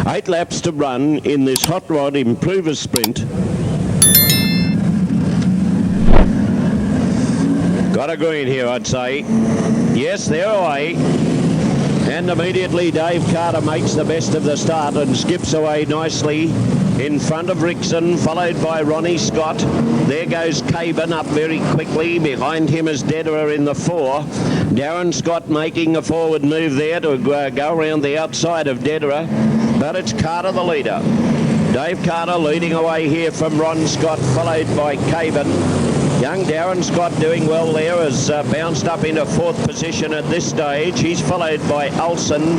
8 laps to run in this hot rod improver sprint. Got a green here, I'd say. Yes, they're away. And immediately Dave Carter makes the best of the start and skips away nicely in front of Rickson, followed by Ronnie Scott. There goes Cabin up very quickly. Behind him is Dederer in the 4. Darren Scott making a forward move there to go around the outside of Dederer. But it's Carter the leader. Dave Carter leading away here from Ron Scott, followed by Cabin. Young Darren Scott doing well there, has bounced up into 4th position at this stage. He's followed by Olsen.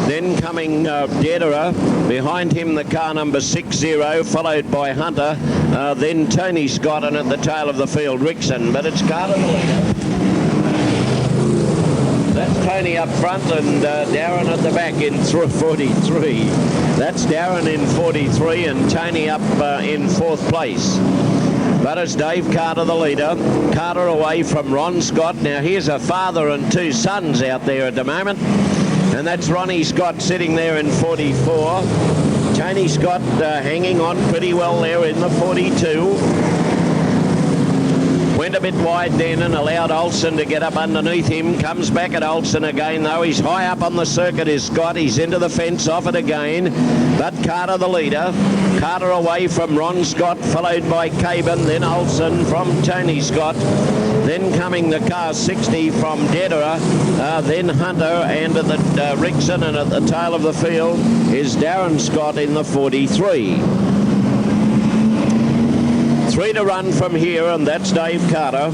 Then coming Dederer. Behind him the car number 60, followed by Hunter. Then Tony Scott, and at the tail of the field Rickson. But it's Carter the leader. That's Tony up front and Darren at the back in 43. That's Darren in 43 and Tony up in 4th place. But it's Dave Carter the leader. Carter away from Ron Scott. Now here's a father and 2 sons out there at the moment. And that's Ronnie Scott sitting there in 44. Tony Scott hanging on pretty well there in the 42. Went a bit wide then and allowed Olsen to get up underneath him. Comes back at Olsen again though. He's high up on the circuit is Scott. He's into the fence, off it again. But Carter the leader. Carter away from Ron Scott, followed by Cabin, then Olsen from Tony Scott. Then coming the car 60 from Dederer, then Hunter, and at the Rickson, and at the tail of the field is Darren Scott in the 43. 3 to run from here, and that's Dave Carter.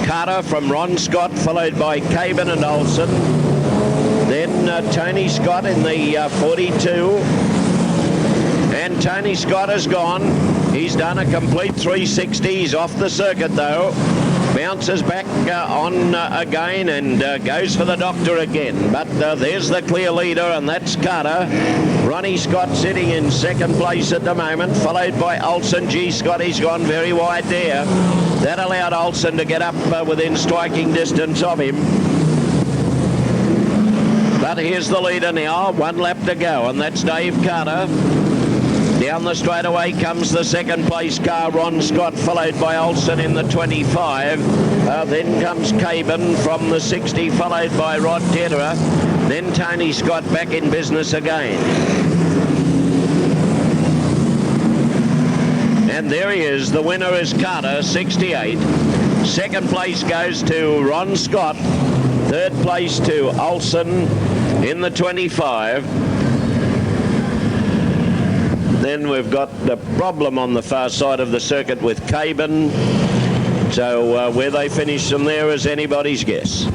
Carter from Ron Scott, followed by Cabin and Olsen. Then Tony Scott in the 42. And Tony Scott has gone. He's done a complete 360. He's off the circuit though. Bounces back on again and goes for the doctor again. But there's the clear leader, and that's Carter. Ronnie Scott sitting in 2nd place at the moment, followed by Olsen. Gee, Scotty's gone very wide there. That allowed Olsen to get up within striking distance of him. But here's the leader now. 1 lap to go, and that's Dave Carter. Down the straightaway comes the 2nd place car, Ron Scott, followed by Olsen in the 25. Then comes Cabin from the 60, followed by Rod Dederer. Then Tony Scott back in business again. And there he is. The winner is Carter, 68. 2nd place goes to Ron Scott. 3rd place to Olsen in the 25. Then we've got the problem on the far side of the circuit with Cabin. So where they finish from there is anybody's guess.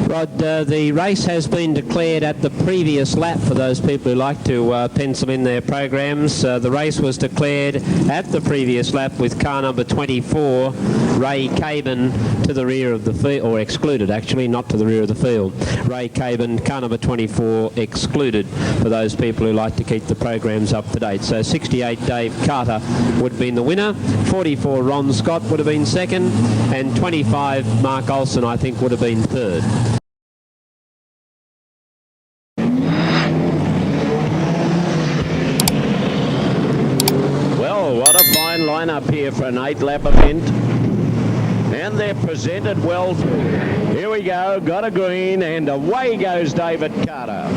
Rod, the race has been declared at the previous lap for those people who like to pencil in their programs. The race was declared at the previous lap with car number 24, Ray Cabin, to the rear of the field, or excluded actually, not to the rear of the field. Ray Cabin, car number 24, excluded for those people who like to keep the programs up to date. So 68 Dave Carter would have been the winner, 44 Ron Scott would have been 2nd, and 25 Mark Olsen I think would have been 3rd. What a fine lineup here for an 8-lap event. And they're presented well too. Here we go, got a green, and away goes David Carter.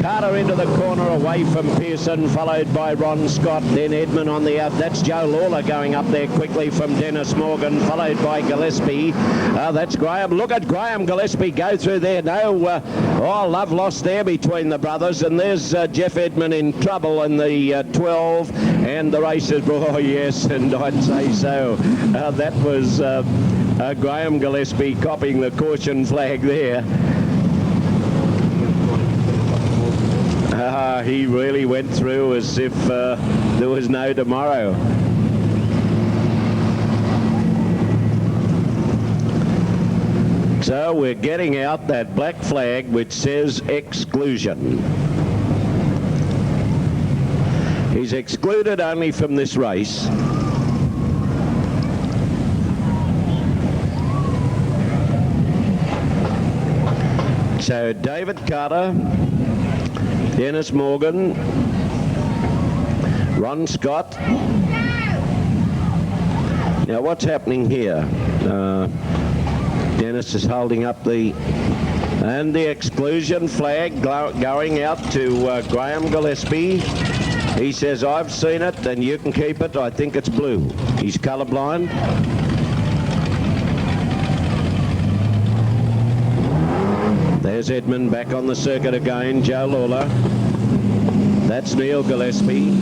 Carter into the corner away from Pearson, followed by Ron Scott, then Edmund on the out. That's Joe Lawler going up there quickly from Dennis Morgan, followed by Gillespie. That's Graham. Look at Graham Gillespie go through there. No, love lost there between the brothers. And there's Jeff Edmund in trouble in the 12. And the race is, oh yes, and I'd say so. That was Graham Gillespie copying the caution flag there. He really went through as if there was no tomorrow. So we're getting out that black flag which says exclusion. He's excluded only from this race. So David Carter Dennis Morgan, Ron Scott. Now what's happening here? Dennis is holding up the exclusion flag going out to Graham Gillespie. He says, I've seen it and you can keep it. I think it's blue. He's colourblind. There's Edmund back on the circuit again. Joe Lawler. That's Neil Gillespie.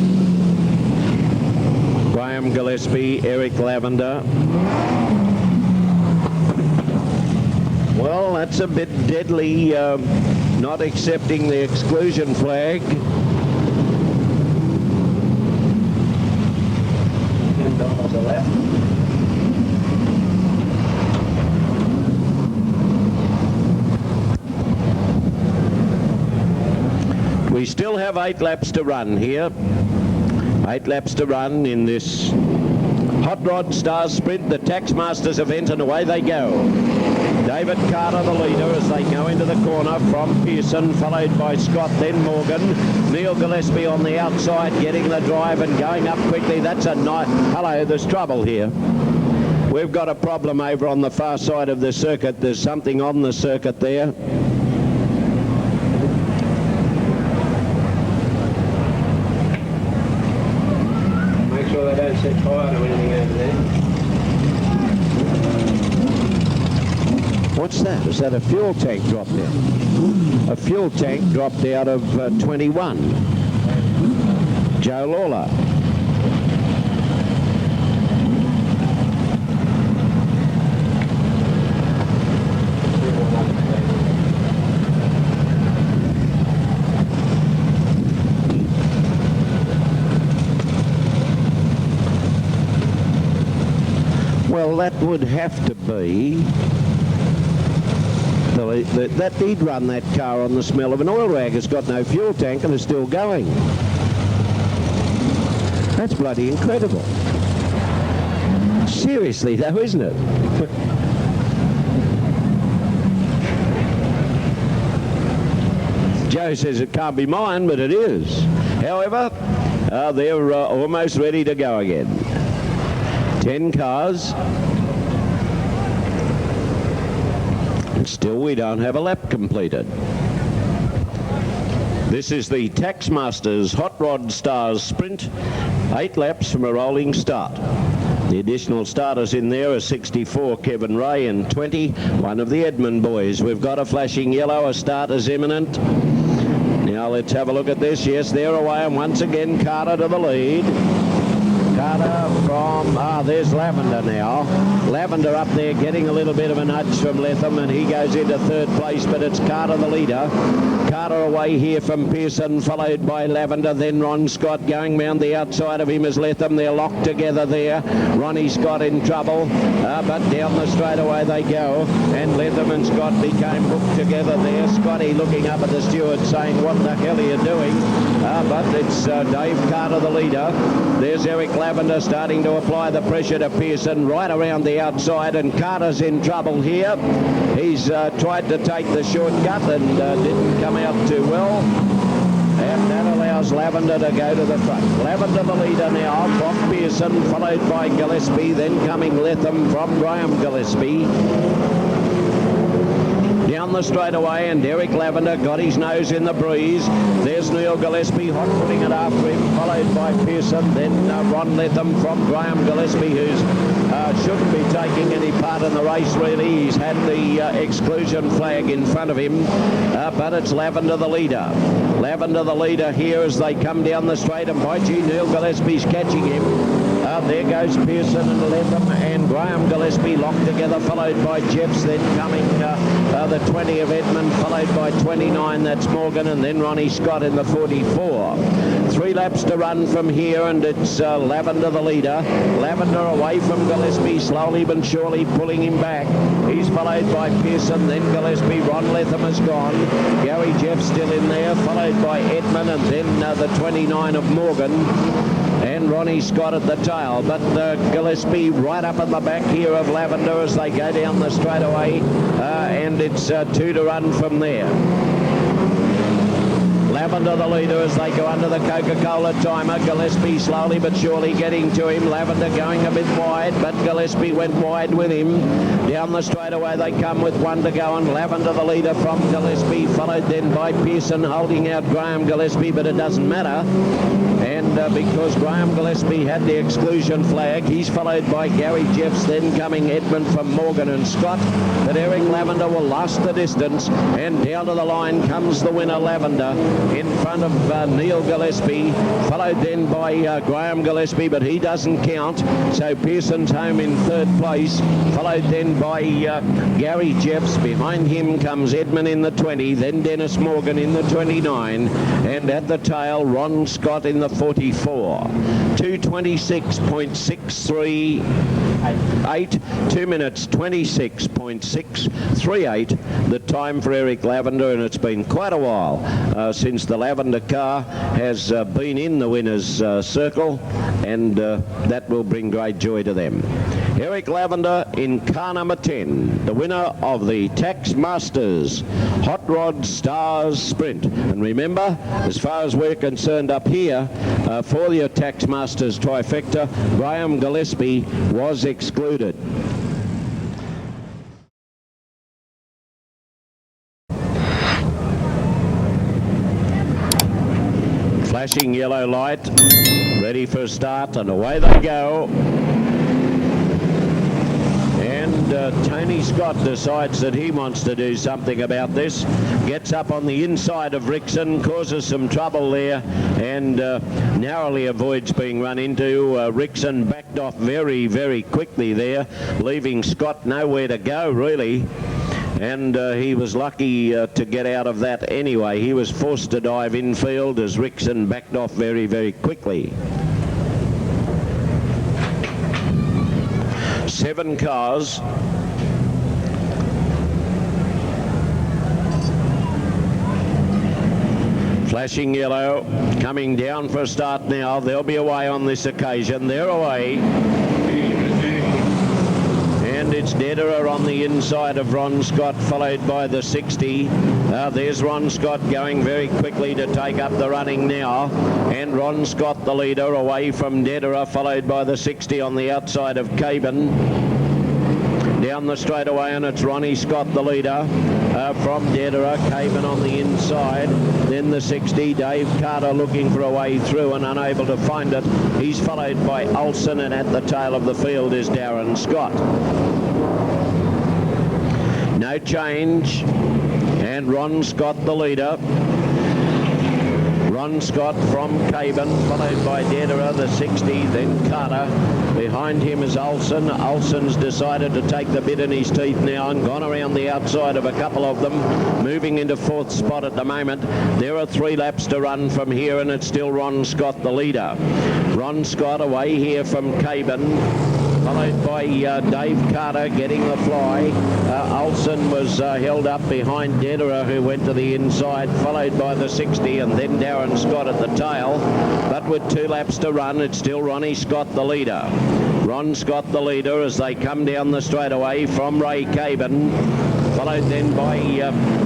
Graham Gillespie, Eric Lavender. Well, that's a bit deadly, not accepting the exclusion flag. $10 a lap. We still have 8 laps to run here. 8 laps to run in this Hot Rod Stars Sprint, the Taxmasters event, and away they go. David Carter, the leader, as they go into the corner from Pearson, followed by Scott, then Morgan. Neil Gillespie on the outside, getting the drive and going up quickly. That's a nice... Hello, there's trouble here. We've got a problem over on the far side of the circuit. There's something on the circuit there. Make sure they don't set fire to anything over there. What's that? Is that a fuel tank dropped out? A fuel tank dropped out of 21. Joe Lawler. Well, that would have to be... that he'd run that car on the smell of an oil rag. It's got no fuel tank and is still going. That's bloody incredible. Seriously though, isn't it? Joe says it can't be mine, but it is. However, they're almost ready to go again. 10 cars. Still, we don't have a lap completed. This is the Taxmasters Hot Rod Stars Sprint, 8 laps from a rolling start. The additional starters in there are 64, Kevin Ray, and 20, one of the Edmund boys. We've got a flashing yellow, a start is imminent. Now let's have a look at this. Yes, they're away, and once again Carter to the lead. Carter from, there's Lavender now. Lavender up there getting a little bit of a nudge from Letham, and he goes into 3rd place, but it's Carter the leader. Carter away here from Pearson, followed by Lavender, then Ron Scott going round the outside of him as Letham. They're locked together there. Ronnie Scott in trouble, but down the straightaway they go, and Letham and Scott became hooked together there. Scotty looking up at the steward saying, what the hell are you doing? But it's Dave Carter the leader. There's Eric Lavender starting to apply the pressure to Pearson right around the outside, and Carter's in trouble here. He's tried to take the shortcut and didn't come out too well, and that allows Lavender to go to the front. Lavender the leader now from Pearson, followed by Gillespie, then coming Letham from Graham Gillespie. Down the straightaway, and Derek Lavender got his nose in the breeze. There's Neil Gillespie hot putting it after him, followed by Pearson, then Ron Letham from Graham Gillespie, who's shouldn't be taking any part in the race really. He's had the exclusion flag in front of him, but it's Lavender the leader. Lavender the leader here as they come down the straight, and by gee, Neil Gillespie's catching him. There goes Pearson and Letham and Graham Gillespie locked together, followed by Jeffs, then coming the 20 of Edmund, followed by 29, that's Morgan, and then Ronnie Scott in the 44. 3 laps to run from here, and it's Lavender the leader. Lavender away from Gillespie, slowly but surely pulling him back. He's followed by Pearson, then Gillespie. Ron Letham has gone. Gary Jeffs still in there, followed by Edmund, and then the 29 of Morgan. And Ronnie Scott at the tail, but Gillespie right up in the back here of Lavender as they go down the straightaway, and it's 2 to run from there. Lavender the leader as they go under the Coca-Cola timer. Gillespie slowly but surely getting to him. Lavender going a bit wide, but Gillespie went wide with him. Down the straightaway they come with one to go, and Lavender the leader from Gillespie, followed then by Pearson holding out Graham Gillespie, but it doesn't matter. And because Graham Gillespie had the exclusion flag, he's followed by Gary Jeffs, then coming Edmund from Morgan and Scott. But Eric Lavender will last the distance, and down to the line comes the winner, Lavender, in front of Neil Gillespie, followed then by Graham Gillespie, but he doesn't count. So Pearson's home in third place, followed then by Gary Jeffs. Behind him comes Edmund in the 20, then Dennis Morgan in the 29, and at the tail Ron Scott in the 44. 2:26.638, 2 minutes 26.638 the time for Eric Lavender, and it's been quite a while since the Lavender car has been in the winner's circle, and that will bring great joy to them. Eric Lavender in car number 10, the winner of the Tax Masters Hot Rod Stars Sprint. And remember, as far as we're concerned up here, for the Tax Masters trifecta, Graham Gillespie was excluded. Flashing yellow light, ready for a start, and away they go. And Tony Scott decides that he wants to do something about this. Gets up on the inside of Rickson, causes some trouble there, and narrowly avoids being run into. Rickson backed off very, very quickly there, leaving Scott nowhere to go, really. And he was lucky to get out of that anyway. He was forced to dive infield as Rickson backed off very, very quickly. 7 cars. Flashing yellow, coming down for a start now. They'll be away on this occasion. They're away. And it's Dedderer on the inside of Ron Scott, followed by the 60. There's Ron Scott going very quickly to take up the running now. And Ron Scott, the leader, away from Dedderer, followed by the 60 on the outside of Caban. Down the straightaway, and it's Ronnie Scott, the leader, from Dedderer. Caban on the inside. Then the 60, Dave Carter looking for a way through and unable to find it. He's followed by Olsen, and at the tail of the field is Darren Scott. No change, and Ron Scott the leader. Ron Scott from Caban, followed by Dedderer, the 60, then Carter. Behind him is Olsen. Olsen's decided to take the bit in his teeth now and gone around the outside of a couple of them, moving into 4th spot at the moment. There are 3 laps to run from here, and it's still Ron Scott the leader. Ron Scott away here from Caban, followed by Dave Carter getting the fly. Olsen was held up behind Dedderer, who went to the inside, followed by the 60, and then Darren Scott at the tail. But with 2 laps to run, it's still Ronnie Scott the leader. Ron Scott the leader as they come down the straightaway from Ray Caban, followed then by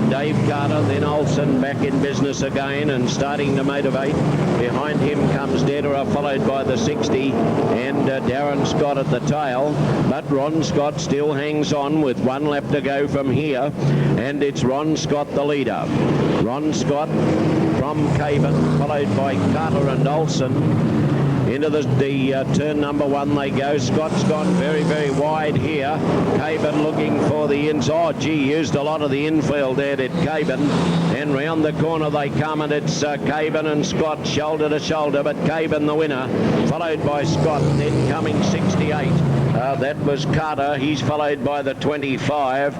Dave Carter, then Olsen back in business again and starting to motivate. Behind him comes Dedderer, followed by the 60, and Darren Scott at the tail. But Ron Scott still hangs on with 1 lap to go from here, and it's Ron Scott the leader. Ron Scott from Caban, followed by Carter and Olsen. Into the turn number 1 they go. Scott's gone very, very wide here. Caban looking for the inside. Oh, gee, used a lot of the infield there at Caban. And round the corner they come, and it's Caban and Scott shoulder to shoulder, but Caban the winner, followed by Scott, then coming 68. That was Carter. He's followed by the 25.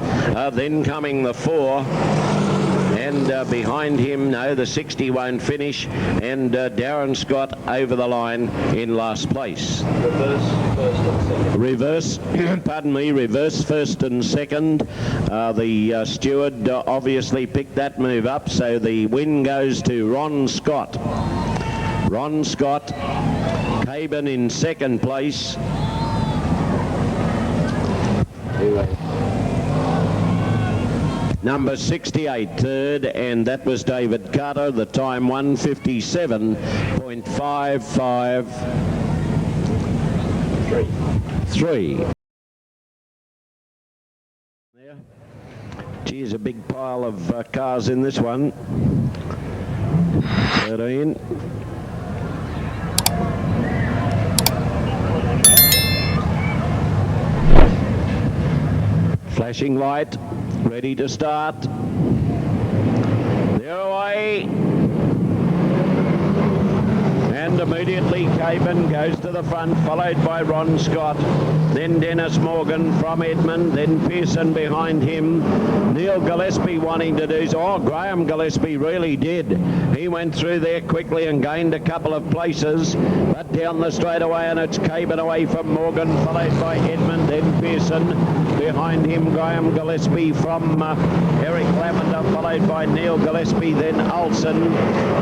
Then coming the 4. And behind him, no, the 60 won't finish, and Darren Scott over the line in last place. Reverse, pardon me, reverse first and second. The steward obviously picked that move up, so the win goes to Ron Scott. Ron Scott, Caban in second place. Number 68 third, and that was David Carter. The time 1:57.55.3. There. Geez, a big pile of cars in this one. 13. Flashing light, ready to start. They're away. And immediately Caban goes to the front, followed by Ron Scott. Then Dennis Morgan from Edmund, then Pearson behind him. Neil Gillespie wanting to do so. Oh, Graham Gillespie really did. He went through there quickly and gained a couple of places. But down the straightaway, and it's Caban away from Morgan, followed by Edmund, then Pearson. Behind him, Graham Gillespie from Eric Lavender, followed by Neil Gillespie, then Olsen.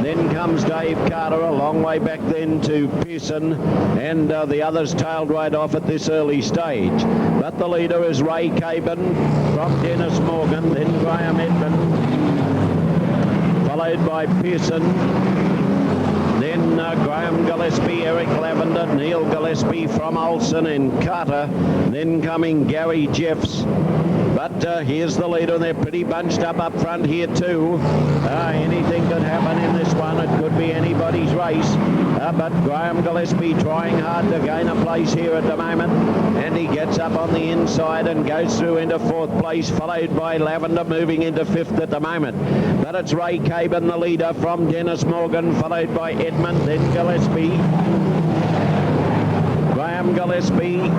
Then comes Dave Carter, a long way back then to Pearson, and the others tailed right off at this early stage. But the leader is Ray Caban from Dennis Morgan, then Graham Edmund, followed by Pearson. Then Graham Gillespie, Eric Lavender, Neil Gillespie from Olsen and Carter. Then coming Gary Jeffs. But here's the leader, and they're pretty bunched up front here too. Anything could happen in this one. It could be anybody's race. But Graham Gillespie trying hard to gain a place here at the moment. And he gets up on the inside and goes through into fourth place, followed by Lavender moving into fifth at the moment. But it's Ray Caban, the leader, from Dennis Morgan, followed by Edmund, then Gillespie. Graham Gillespie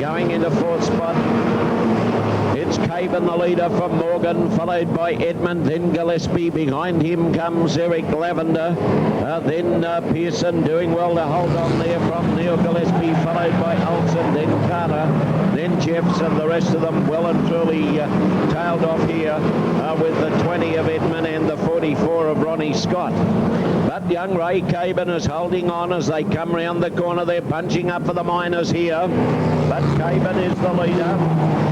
going into fourth spot. It's Caban, the leader, from Morgan, followed by Edmund, then Gillespie. Behind him comes Eric Lavender. Then Pearson doing well to hold on there from Neil Gillespie, followed by Olsen, then Carter, then Jeffs, and the rest of them well and truly tailed off here with the 20 of Edmund and the 44 of Ronnie Scott. But young Ray Caban is holding on as they come round the corner. They're punching up for the minors here. But Caban is the leader.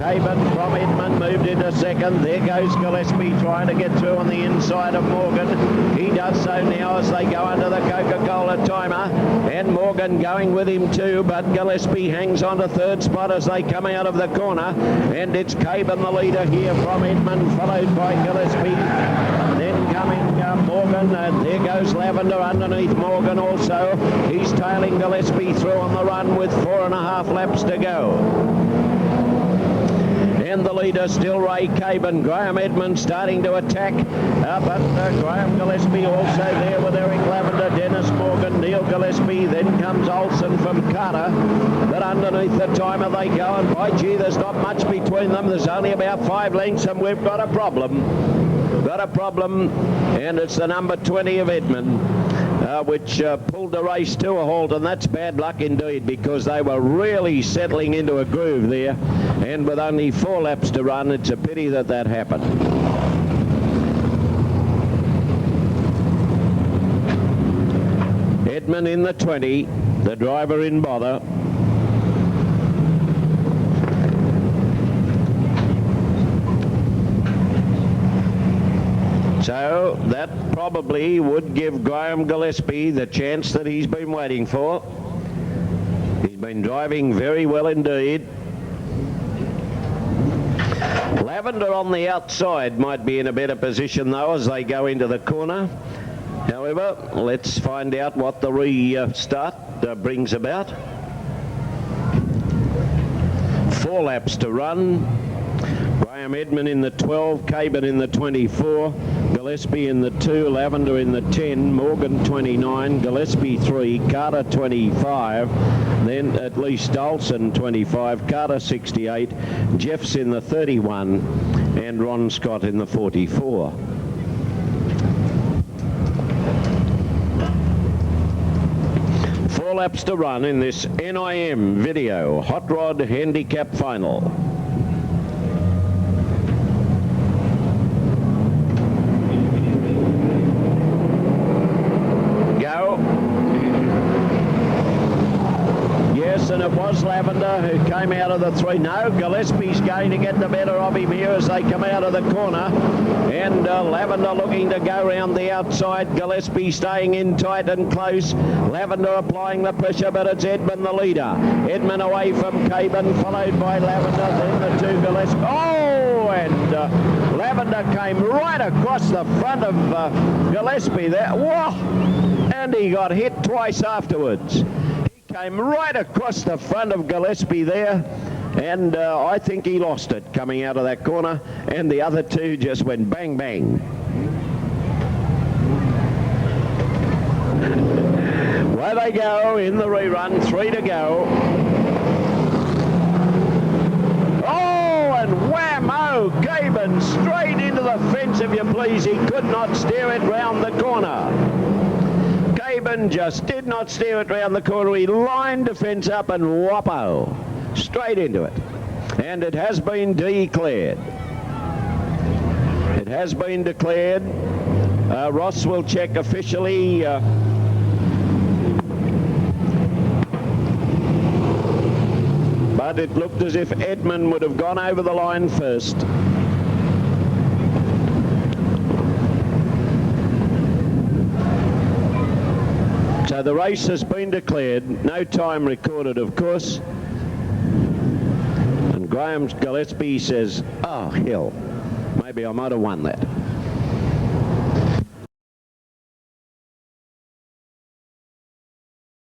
Caban from Edmund moved into second. There goes Gillespie trying to get through on the inside of Morgan. He does so now as they go under the Coca-Cola timer. And Morgan going with him too. But Gillespie hangs on to third spot as they come out of the corner. And it's Caban, the leader here from Edmund, followed by Gillespie. Then coming Morgan, and there goes Lavender underneath Morgan also. He's tailing Gillespie through on the run with 4.5 laps to go. And the leader still Ray Caban. Graham Edmund starting to attack, but Graham Gillespie also there with Eric Lavender, Dennis Morgan, Neil Gillespie. Then comes Olsen from Carter. But underneath the timer they go, and by gee, there's not much between them. There's only about 5 lengths, and we've got a problem. And it's the number 20 of Edmund, which pulled the race to a halt, and that's bad luck indeed, because they were really settling into a groove there, and with only 4 laps to run, it's a pity that that happened. Edmund in the 20, the driver in bother. So that probably would give Graham Gillespie the chance that he's been waiting for. He's been driving very well indeed. Lavender on the outside might be in a better position though as they go into the corner. However, let's find out what the restart brings about. 4 laps to run. Graham Edmund in the 12, Caban in the 24, Gillespie in the 2, Lavender in the 10, Morgan 29, Gillespie 3, Carter 25, then at least Olsen 25, Carter 68, Jeffs in the 31, and Ron Scott in the 44. Four laps to run in this NIM video Hot Rod Handicap Final. And it was Lavender, who came out of the three. No, Gillespie's going to get the better of him here as they come out of the corner. And Lavender looking to go round the outside. Gillespie staying in tight and close. Lavender applying the pressure, but it's Edmund the leader. Edmund away from Cabin, followed by Lavender, then the two Gillespie. Oh, and Lavender came right across the front of Gillespie there. Whoa! And he got hit twice afterwards. He came right across the front of Gillespie there, and I think he lost it coming out of that corner, and the other two just went bang, bang. Where they go in the rerun, 3 to go. Oh, and whammo, Gaben straight into the fence, if you please. He could not steer it round the corner. Gaben just did not steer it round the corner. He lined the fence up and whoppo, straight into it. And it has been declared. It has been declared. Ross will check officially. But it looked as if Edmund would have gone over the line first. So the race has been declared. No time recorded, of course. And Graham Gillespie says, oh, hell, maybe I might have won that.